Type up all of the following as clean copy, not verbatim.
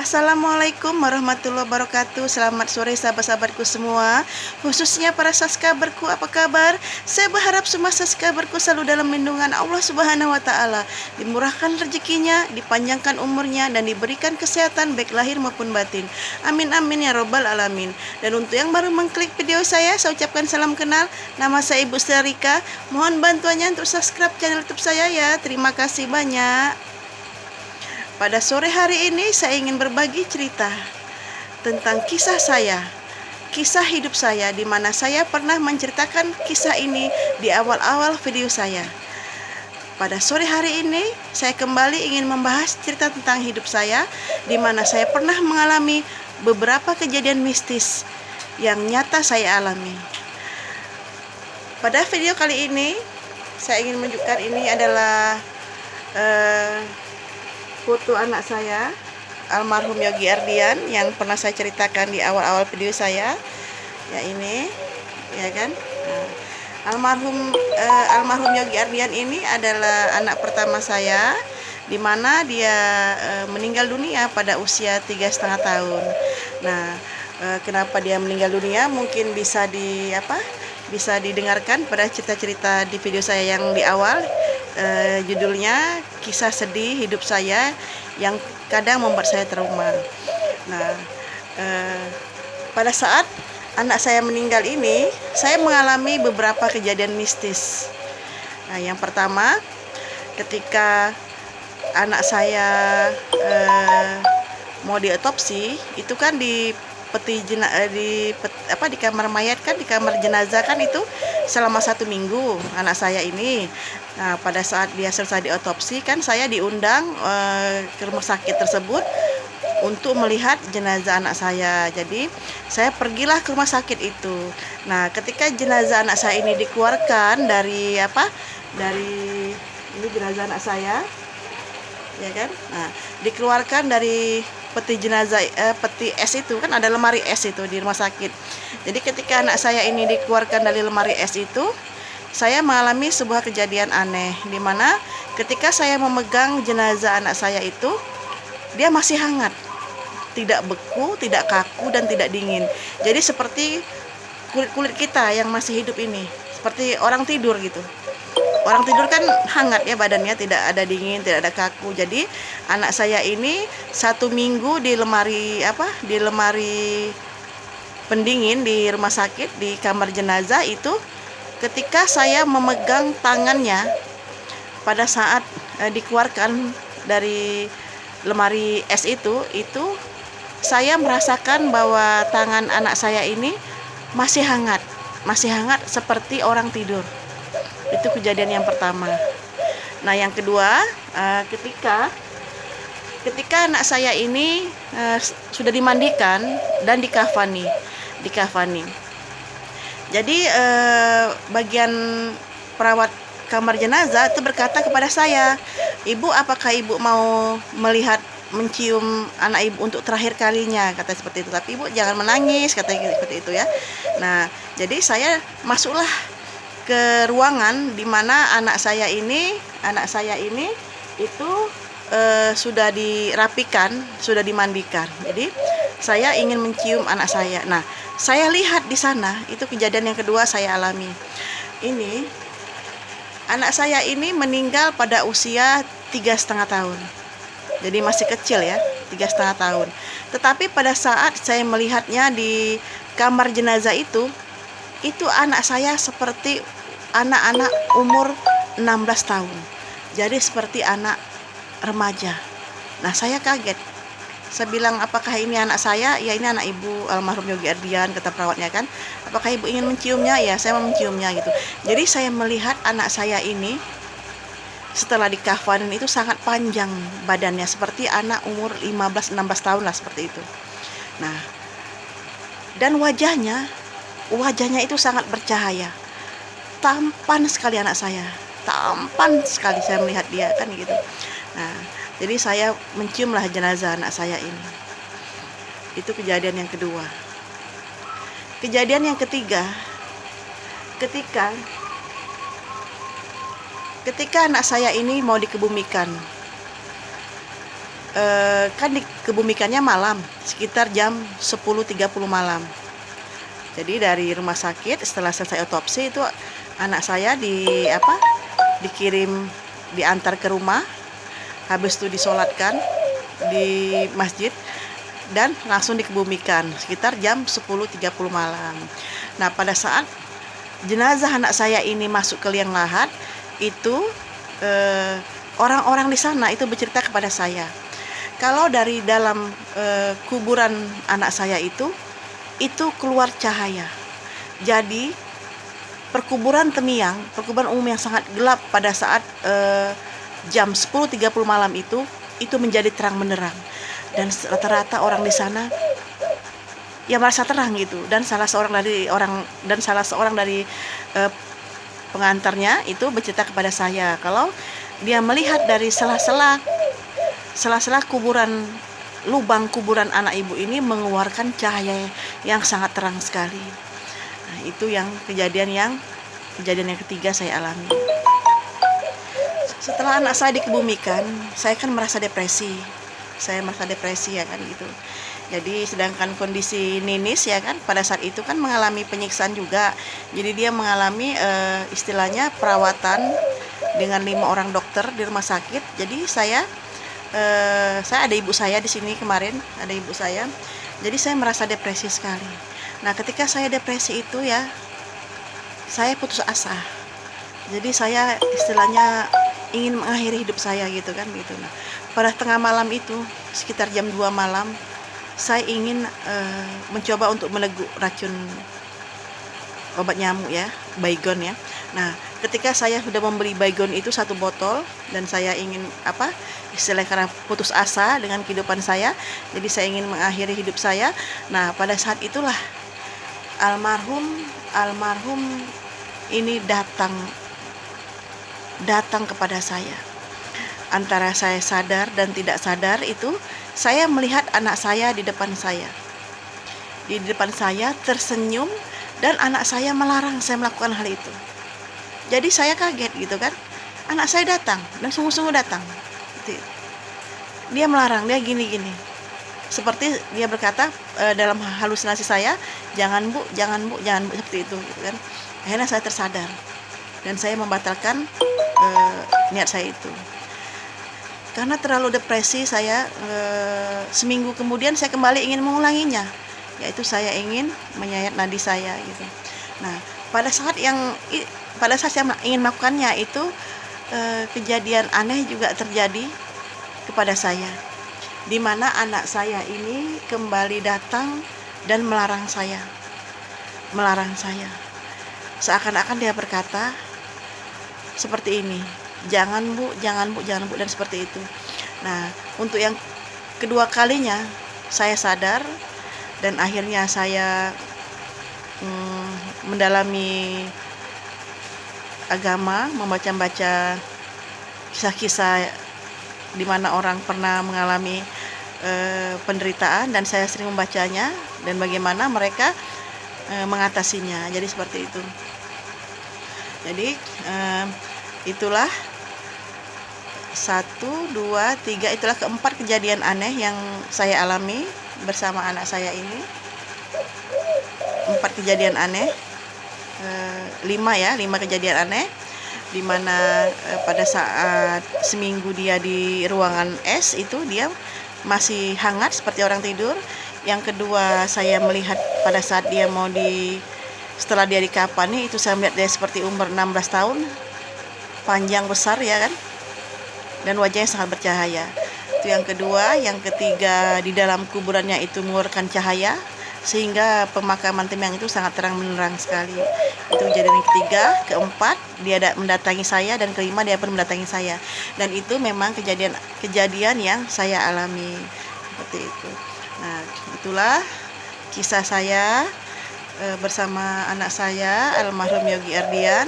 Assalamualaikum warahmatullahi wabarakatuh. Selamat sore sahabat-sahabatku semua, khususnya para subscriberku, apa kabar? Saya berharap semua subscriberku selalu dalam lindungan Allah Subhanahu wa taala, dimurahkan rezekinya, dipanjangkan umurnya, dan diberikan kesehatan baik lahir maupun batin. Amin amin ya robbal alamin. Dan untuk yang baru mengklik video saya ucapkan salam kenal. Nama saya Ibu Serika. Mohon bantuannya untuk subscribe channel YouTube saya ya. Terima kasih banyak. Pada sore hari ini saya ingin berbagi cerita tentang kisah saya, kisah hidup saya, di mana saya pernah menceritakan kisah ini di awal-awal video saya. Pada sore hari ini saya kembali ingin membahas cerita tentang hidup saya, di mana saya pernah mengalami beberapa kejadian mistis yang nyata saya alami. Pada video kali ini saya ingin menunjukkan ini adalah foto anak saya, almarhum Yogi Ardian, yang pernah saya ceritakan di awal-awal video saya. Ya ini, ya kan. Nah, almarhum Yogi Ardian ini adalah anak pertama saya, di mana dia meninggal dunia pada usia 3,5 tahun. Nah, kenapa dia meninggal dunia? Mungkin bisa didengarkan pada cerita-cerita di video saya yang di awal. Judulnya kisah sedih hidup saya yang kadang membuat saya trauma. Nah, pada saat anak saya meninggal ini, saya mengalami beberapa kejadian mistis. Nah, yang pertama, ketika anak saya mau diotopsi, itu kan di kamar mayat kan, di kamar jenazah kan, itu selama 1 minggu anak saya ini. Nah, pada saat dia selesai diotopsi kan, saya diundang ke rumah sakit tersebut untuk melihat jenazah anak saya. Jadi saya pergilah ke rumah sakit itu. Nah, ketika jenazah anak saya ini dikeluarkan dari ini jenazah anak saya, ya kan? Nah, dikeluarkan dari peti jenazah, peti es itu kan, ada lemari es itu di rumah sakit. Jadi ketika anak saya ini dikeluarkan dari lemari es itu, saya mengalami sebuah kejadian aneh, di mana ketika saya memegang jenazah anak saya itu, dia masih hangat, tidak beku, tidak kaku, dan tidak dingin. Jadi seperti kulit kita yang masih hidup ini, seperti orang tidur gitu. Orang tidur kan hangat ya badannya, tidak ada dingin, tidak ada kaku. Jadi anak saya ini 1 minggu di lemari pendingin di rumah sakit, di kamar jenazah itu. Ketika saya memegang tangannya pada saat dikeluarkan dari lemari es itu saya merasakan bahwa tangan anak saya ini masih hangat seperti orang tidur. Itu kejadian yang pertama. Nah, yang kedua, ketika anak saya ini sudah dimandikan dan dikafani. Jadi bagian perawat kamar jenazah itu berkata kepada saya, "Ibu, apakah ibu mau mencium anak ibu untuk terakhir kalinya?" Kata seperti itu. "Tapi ibu jangan menangis," katanya seperti itu ya. Nah, jadi saya masuklah ke ruangan di mana anak saya ini itu sudah dirapikan, sudah dimandikan. Jadi saya ingin mencium anak saya. Nah, saya lihat di sana, itu kejadian yang kedua saya alami. Ini anak saya ini meninggal pada usia 3,5 tahun. Jadi masih kecil ya, 3,5 tahun. Tetapi pada saat saya melihatnya di kamar jenazah itu anak saya seperti anak-anak umur 16 tahun. Jadi seperti anak remaja. Nah, saya kaget. Saya bilang, "Apakah ini anak saya?" "Ya, ini anak ibu, almarhum Yogi Ardian," kata perawatnya kan. "Apakah ibu ingin menciumnya?" "Ya, saya mau menciumnya," gitu. Jadi saya melihat anak saya ini setelah dikafanin itu sangat panjang badannya, seperti anak umur 15-16 tahun lah, seperti itu. Nah, dan wajahnya itu sangat bercahaya. Tampan sekali anak saya, tampan sekali saya melihat dia kan gitu. Nah, jadi saya menciumlah jenazah anak saya ini. Itu kejadian yang kedua. Kejadian yang ketiga, ketika anak saya ini mau dikebumikan. kan dikebumikannya malam, sekitar jam 10.30 malam. Jadi dari rumah sakit setelah selesai otopsi itu anak saya dikirim, diantar ke rumah, habis itu disolatkan di masjid dan langsung dikebumikan sekitar jam 10.30 malam. Nah, pada saat jenazah anak saya ini masuk ke liang lahat, itu orang-orang di sana itu bercerita kepada saya kalau dari dalam kuburan anak saya itu keluar cahaya. Jadi perkuburan Temiang, perkuburan umum yang sangat gelap pada saat jam 10.30 malam itu menjadi terang benderang, dan rata-rata orang di sana ya merasa terang gitu. Dan salah seorang dari pengantarnya itu bercerita kepada saya kalau dia melihat dari sela-sela kuburan, lubang kuburan anak ibu ini mengeluarkan cahaya yang sangat terang sekali. Nah, itu yang kejadian yang ketiga saya alami. Setelah anak saya dikebumikan, saya kan merasa depresi. Ya kan gitu. Jadi sedangkan kondisi Ninis ya kan pada saat itu kan mengalami penyiksaan juga. Jadi dia mengalami istilahnya perawatan dengan 5 orang dokter di rumah sakit. Jadi saya ada ibu saya di sini kemarin, ada ibu saya. Jadi saya merasa depresi sekali. Nah, ketika saya depresi itu ya, saya putus asa. Jadi saya istilahnya ingin mengakhiri hidup saya gitu kan gitu. Nah, pada tengah malam itu sekitar jam 2 malam saya ingin mencoba untuk meneguk racun obat nyamuk ya, Baygon ya. Nah, ketika saya sudah membeli Baygon itu 1 botol dan saya ingin istilahnya karena putus asa dengan kehidupan saya, jadi saya ingin mengakhiri hidup saya. Nah, pada saat itulah almarhum ini datang kepada saya. Antara saya sadar dan tidak sadar itu saya melihat anak saya di depan saya. Di depan saya tersenyum dan anak saya melarang saya melakukan hal itu. Jadi saya kaget gitu kan. Anak saya datang dan sungguh-sungguh datang. Dia melarang, dia gini-gini. Seperti dia berkata dalam halusinasi saya, jangan bu, seperti itu gitu kan. Akhirnya saya tersadar dan saya membatalkan niat saya itu. Karena terlalu depresi saya, seminggu kemudian saya kembali ingin mengulanginya, yaitu saya ingin menyayat nadi saya gitu. Nah, pada saat saya ingin melakukannya itu kejadian aneh juga terjadi kepada saya, di mana anak saya ini kembali datang dan melarang saya. Seakan-akan dia berkata seperti ini, jangan bu, dan seperti itu. Nah, untuk yang kedua kalinya saya sadar dan akhirnya saya mendalami agama, membaca kisah-kisah di mana orang pernah mengalami penderitaan, dan saya sering membacanya dan bagaimana mereka mengatasinya. Jadi seperti itu. Jadi itulah 1, 2, 3, itulah keempat kejadian aneh yang saya alami bersama anak saya ini. 4 kejadian aneh, 5 kejadian aneh, di mana pada saat seminggu dia di ruangan es itu dia masih hangat seperti orang tidur. Yang kedua, saya melihat pada saat dia setelah dia dikafani itu saya melihat dia seperti umur 16 tahun, panjang besar ya kan, dan wajahnya sangat bercahaya. Itu yang kedua. Yang ketiga, di dalam kuburannya itu mengeluarkan cahaya sehingga pemakaman Temiang itu sangat terang benderang sekali. Itu kejadian yang ketiga. Keempat, dia mendatangi saya, dan kelima, dia pun mendatangi saya. Dan itu memang kejadian yang saya alami seperti itu. Nah, itulah kisah saya bersama anak saya almarhum Yogi Ardian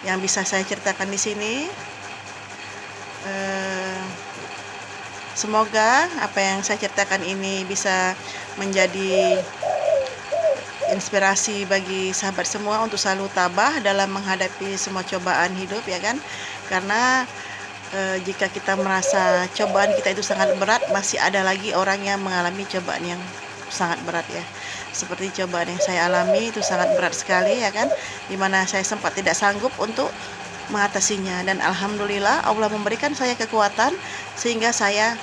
yang bisa saya ceritakan di sini. Semoga apa yang saya ceritakan ini bisa menjadi inspirasi bagi sahabat semua untuk selalu tabah dalam menghadapi semua cobaan hidup ya kan. Karena jika kita merasa cobaan kita itu sangat berat, masih ada lagi orang yang mengalami cobaan yang sangat berat ya. Seperti cobaan yang saya alami itu sangat berat sekali ya kan, dimana saya sempat tidak sanggup untuk mengatasinya, dan alhamdulillah Allah memberikan saya kekuatan sehingga saya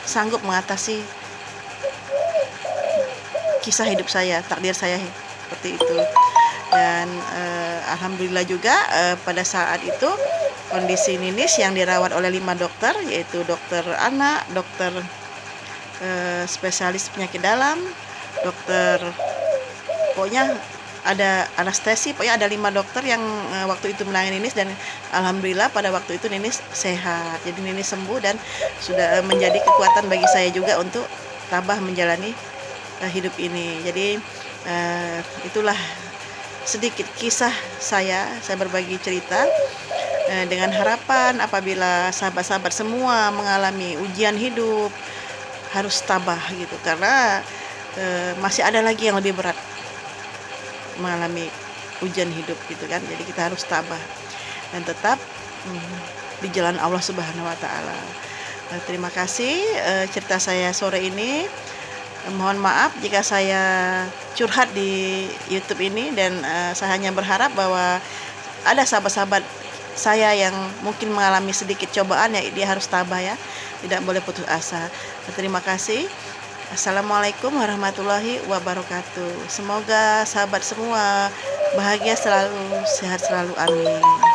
sanggup mengatasi kisah hidup saya, takdir saya seperti itu. Dan alhamdulillah juga pada saat itu kondisi Ninis yang dirawat oleh 5 dokter, yaitu dokter anak, dokter spesialis penyakit dalam, dokter, pokoknya ada anestesi, pokoknya ada 5 dokter yang waktu itu menangani Ninis, dan alhamdulillah pada waktu itu Ninis sehat. Jadi Ninis sembuh dan sudah menjadi kekuatan bagi saya juga untuk tabah menjalani hidup ini. Jadi itulah sedikit kisah saya berbagi cerita dengan harapan apabila sahabat-sahabat semua mengalami ujian hidup harus tabah gitu, karena masih ada lagi yang lebih berat mengalami ujian hidup gitu kan. Jadi kita harus tabah dan tetap di jalan Allah Subhanahu wa taala. Terima kasih cerita saya sore ini. Mohon maaf jika saya curhat di YouTube ini, dan saya hanya berharap bahwa ada sahabat-sahabat saya yang mungkin mengalami sedikit cobaan, ya dia harus tabah ya, tidak boleh putus asa. Terima kasih. Assalamualaikum warahmatullahi wabarakatuh. Semoga sahabat semua bahagia selalu, sehat selalu, amin.